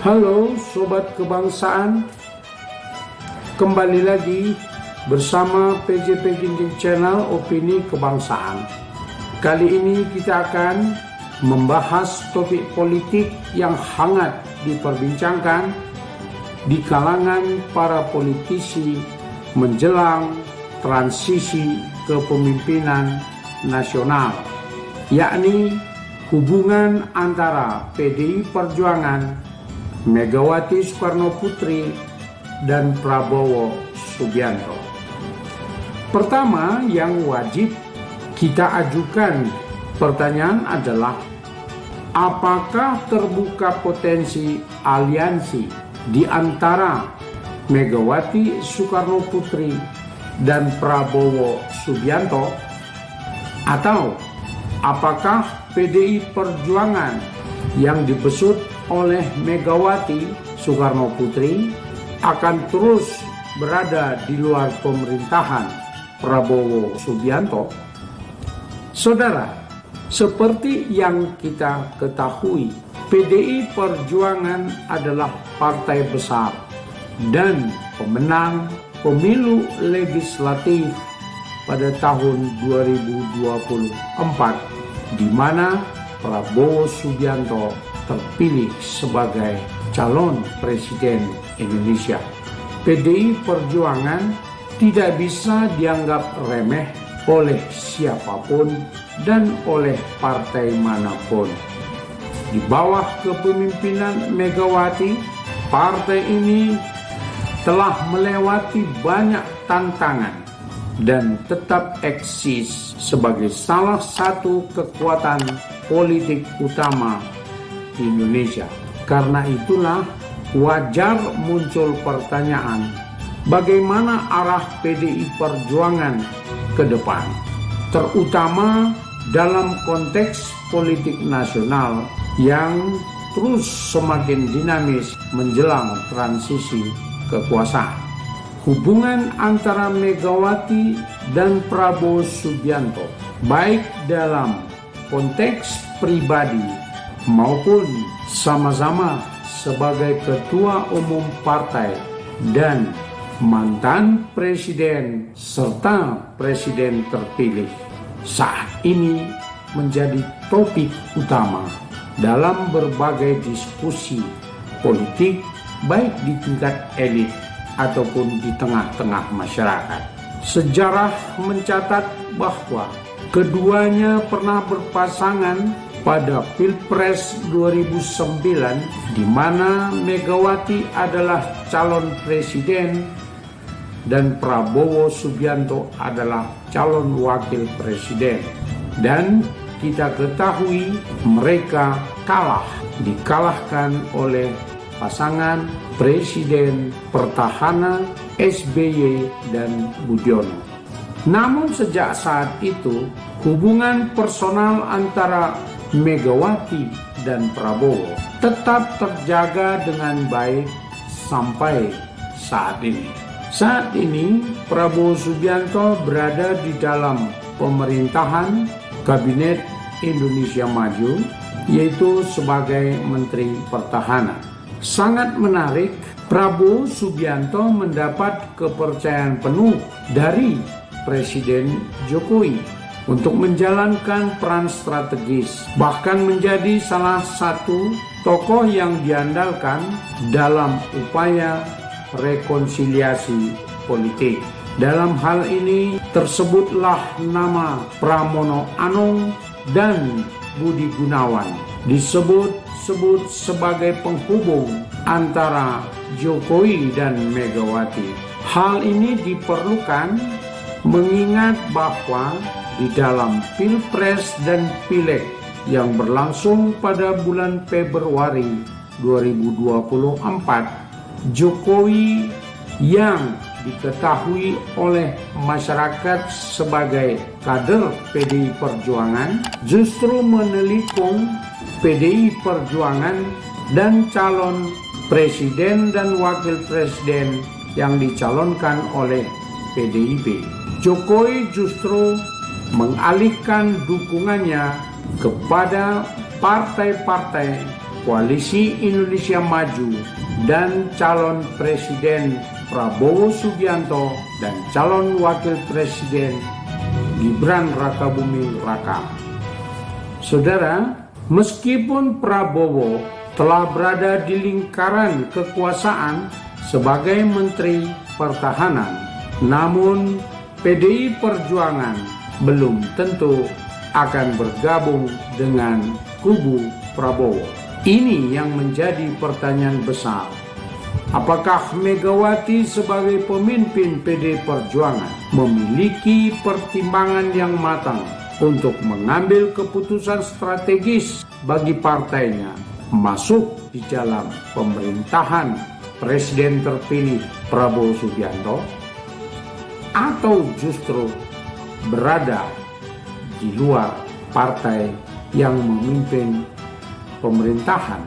Halo Sobat Kebangsaan, kembali lagi bersama PJP Ginting Channel Opini Kebangsaan. Kali ini kita akan membahas topik politik yang hangat diperbincangkan di kalangan para politisi menjelang transisi kepemimpinan nasional, yakni hubungan antara PDI Perjuangan, Megawati Soekarno Putri, dan Prabowo Subianto. Pertama yang wajib kita ajukan pertanyaan adalah, apakah terbuka potensi aliansi di antara Megawati Soekarno Putri dan Prabowo Subianto? Atau apakah PDI Perjuangan yang dibesut oleh Megawati Soekarno Putri akan terus berada di luar pemerintahan Prabowo Subianto? Saudara, seperti yang kita ketahui, PDI Perjuangan adalah partai besar dan pemenang pemilu legislatif pada tahun 2024, di mana Prabowo Subianto terpilih sebagai calon presiden Indonesia. PDI Perjuangan tidak bisa dianggap remeh oleh siapapun dan oleh partai manapun. Di bawah kepemimpinan Megawati, partai ini telah melewati banyak tantangan dan tetap eksis sebagai salah satu kekuatan politik utama di Indonesia. Karena itulah wajar muncul pertanyaan, bagaimana arah PDI Perjuangan ke depan, terutama dalam konteks politik nasional yang terus semakin dinamis menjelang transisi kekuasaan. Hubungan antara Megawati dan Prabowo Subianto, baik dalam konteks pribadi maupun sama-sama sebagai ketua umum partai dan mantan presiden serta presiden terpilih, saat ini menjadi topik utama dalam berbagai diskusi politik, baik di tingkat elit ataupun di tengah-tengah masyarakat. Sejarah mencatat bahwa keduanya pernah berpasangan pada Pilpres 2009, di mana Megawati adalah calon presiden dan Prabowo Subianto adalah calon wakil presiden. Dan kita ketahui mereka dikalahkan oleh pasangan Presiden Petahana SBY dan Budiono. Namun sejak saat itu, hubungan personal antara Megawati dan Prabowo tetap terjaga dengan baik sampai saat ini. Saat ini Prabowo Subianto berada di dalam pemerintahan Kabinet Indonesia Maju, yaitu sebagai Menteri Pertahanan. Sangat menarik, Prabowo Subianto mendapat kepercayaan penuh dari Presiden Jokowi untuk menjalankan peran strategis, bahkan menjadi salah satu tokoh yang diandalkan dalam upaya rekonsiliasi politik. Dalam hal ini tersebutlah nama Pramono Anung dan Budi Gunawan disebut sebagai penghubung antara Jokowi dan Megawati. Hal ini diperlukan mengingat bahwa di dalam Pilpres dan Pileg yang berlangsung pada bulan Februari 2024, Jokowi yang diketahui oleh masyarakat sebagai kader PDI Perjuangan justru menelikung PDI Perjuangan dan calon presiden dan wakil presiden yang dicalonkan oleh PDIP. Jokowi justru mengalihkan dukungannya kepada partai-partai Koalisi Indonesia Maju dan calon Presiden Prabowo Subianto dan calon Wakil Presiden Gibran Rakabuming Raka. Saudara, meskipun Prabowo telah berada di lingkaran kekuasaan sebagai Menteri Pertahanan, namun PDI Perjuangan belum tentu akan bergabung dengan kubu Prabowo. Ini yang menjadi pertanyaan besar. Apakah Megawati sebagai pemimpin PDI Perjuangan memiliki pertimbangan yang matang untuk mengambil keputusan strategis bagi partainya masuk di dalam pemerintahan Presiden terpilih Prabowo Subianto, atau justru berada di luar partai yang memimpin pemerintahan?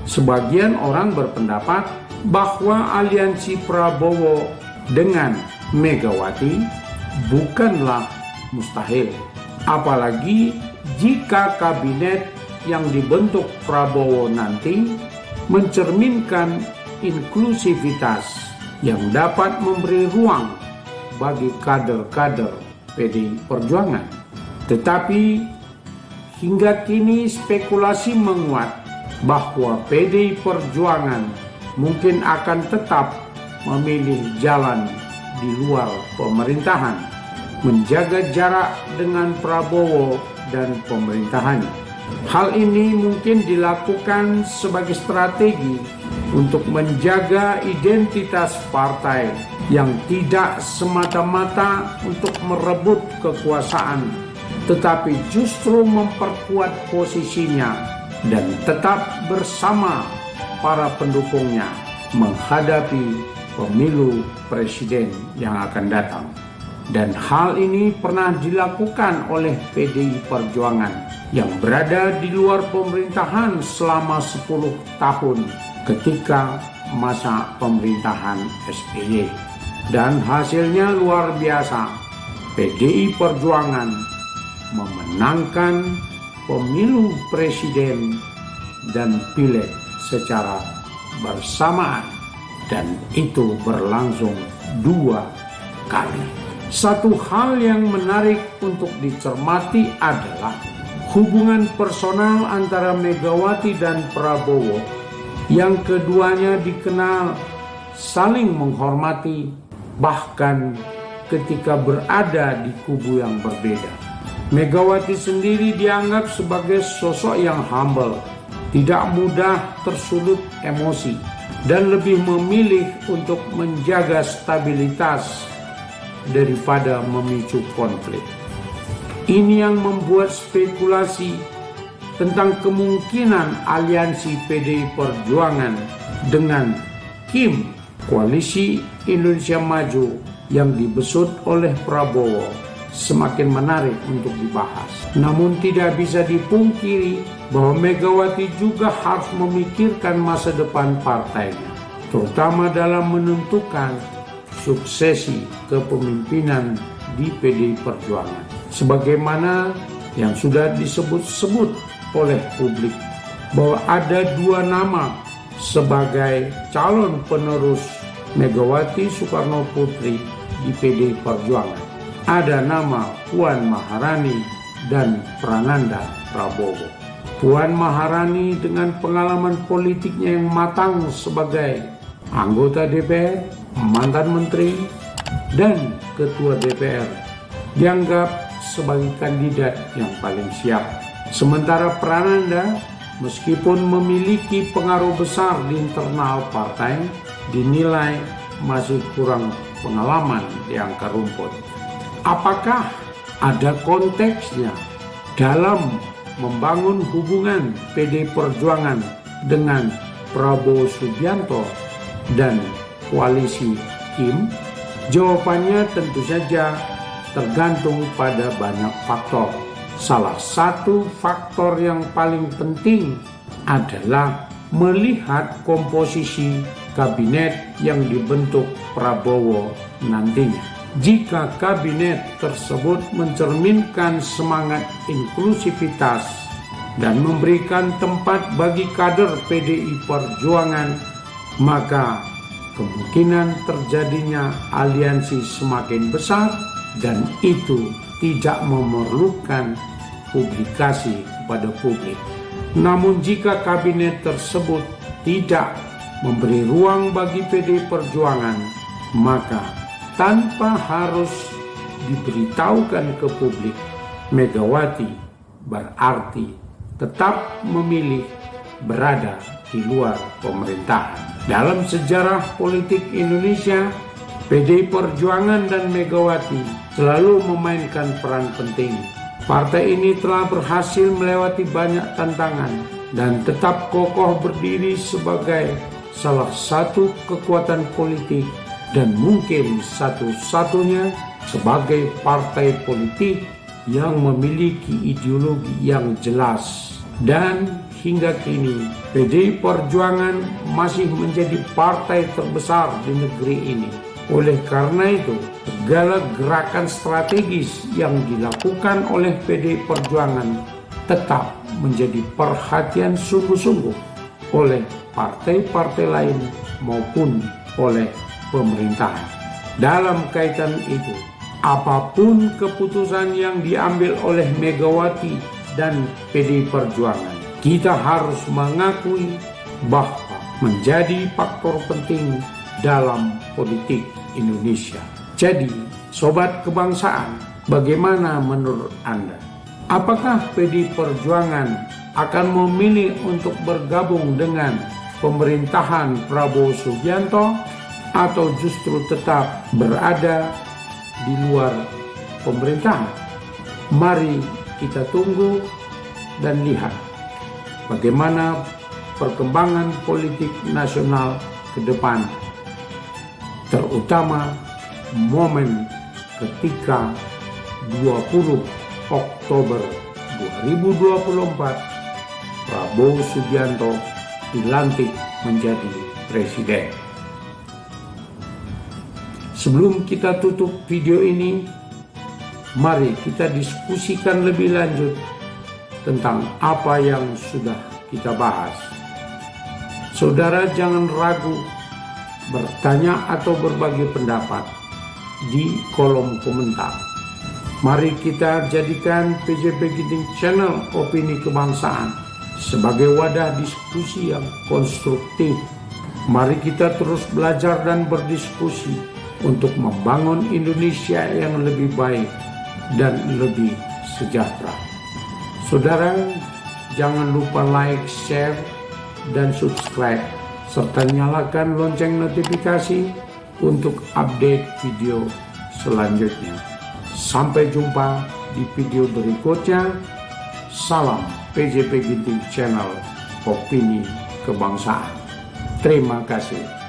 Sebagian orang berpendapat bahwa aliansi Prabowo dengan Megawati bukanlah mustahil, apalagi jika kabinet yang dibentuk Prabowo nanti mencerminkan inklusivitas yang dapat memberi ruang bagi kader-kader PDI Perjuangan. Tetapi hingga kini spekulasi menguat bahwa PDI Perjuangan mungkin akan tetap memilih jalan di luar pemerintahan, menjaga jarak dengan Prabowo dan pemerintahannya. Hal ini mungkin dilakukan sebagai strategi untuk menjaga identitas partai yang tidak semata-mata untuk merebut kekuasaan, tetapi justru memperkuat posisinya dan tetap bersama para pendukungnya menghadapi pemilu presiden yang akan datang. Dan hal ini pernah dilakukan oleh PDI Perjuangan yang berada di luar pemerintahan selama 10 tahun ketika masa pemerintahan SBY. Dan hasilnya luar biasa. PDI Perjuangan memenangkan pemilu presiden dan pileg secara bersamaan, dan itu berlangsung 2 kali. Satu hal yang menarik untuk dicermati adalah hubungan personal antara Megawati dan Prabowo yang keduanya dikenal saling menghormati bahkan ketika berada di kubu yang berbeda. Megawati sendiri dianggap sebagai sosok yang humble, tidak mudah tersulut emosi, dan lebih memilih untuk menjaga stabilitas daripada memicu konflik. Ini yang membuat spekulasi tentang kemungkinan aliansi PDI Perjuangan dengan Kim, Koalisi Indonesia Maju yang dibesut oleh Prabowo, semakin menarik untuk dibahas. Namun tidak bisa dipungkiri bahwa Megawati juga harus memikirkan masa depan partainya, terutama dalam menentukan suksesi kepemimpinan di PDI Perjuangan. Sebagaimana yang sudah disebut-sebut oleh publik bahwa ada 2 nama sebagai calon penerus Megawati Soekarno Putri di PDI Perjuangan. Ada nama Puan Maharani dan Prananda Prabowo. Puan Maharani dengan pengalaman politiknya yang matang sebagai anggota DPR, mantan menteri, dan ketua DPR, dianggap sebagai kandidat yang paling siap. Sementara Prananda, meskipun memiliki pengaruh besar di internal partai, dinilai masih kurang pengalaman di akar rumput. Apakah ada konteksnya dalam membangun hubungan PDI Perjuangan dengan Prabowo Subianto dan koalisi Kim? Jawabannya tentu saja tergantung pada banyak faktor. Salah satu faktor yang paling penting adalah melihat komposisi kabinet yang dibentuk Prabowo nantinya. Jika kabinet tersebut mencerminkan semangat inklusivitas dan memberikan tempat bagi kader PDI Perjuangan, maka kemungkinan terjadinya aliansi semakin besar dan itu tidak memerlukan publikasi kepada publik. Namun jika kabinet tersebut tidak memberi ruang bagi PDI Perjuangan, maka tanpa harus diberitahukan ke publik, Megawati berarti tetap memilih berada di luar pemerintahan. Dalam sejarah politik Indonesia, PDI Perjuangan dan Megawati selalu memainkan peran penting. Partai ini telah berhasil melewati banyak tantangan dan tetap kokoh berdiri sebagai salah satu kekuatan politik dan mungkin satu-satunya sebagai partai politik yang memiliki ideologi yang jelas. Dan hingga kini PDI Perjuangan masih menjadi partai terbesar di negeri ini. Oleh karena itu, segala gerakan strategis yang dilakukan oleh PDI Perjuangan tetap menjadi perhatian sungguh-sungguh oleh partai-partai lain maupun oleh pemerintahan. Dalam kaitan itu, apapun keputusan yang diambil oleh Megawati dan PDI Perjuangan, kita harus mengakui bahwa menjadi faktor penting dalam politik Indonesia. Jadi, sobat kebangsaan, bagaimana menurut Anda? Apakah PDI Perjuangan akan memilih untuk bergabung dengan pemerintahan Prabowo Subianto atau justru tetap berada di luar pemerintahan? Mari kita tunggu dan lihat bagaimana perkembangan politik nasional ke depan, terutama momen ketika 20 Oktober 2024 Prabowo Subianto dilantik menjadi presiden. Sebelum kita tutup video ini, mari kita diskusikan lebih lanjut tentang apa yang sudah kita bahas. Saudara jangan ragu bertanya atau berbagi pendapat di kolom komentar. Mari kita jadikan PJP Ginting Channel Opini Kebangsaan sebagai wadah diskusi yang konstruktif. Mari kita terus belajar dan berdiskusi untuk membangun Indonesia yang lebih baik dan lebih sejahtera. Saudara, jangan lupa like, share, dan subscribe, serta nyalakan lonceng notifikasi untuk update video selanjutnya. Sampai jumpa di video berikutnya. Salam PJP Ginting Channel Opini Kebangsaan. Terima kasih.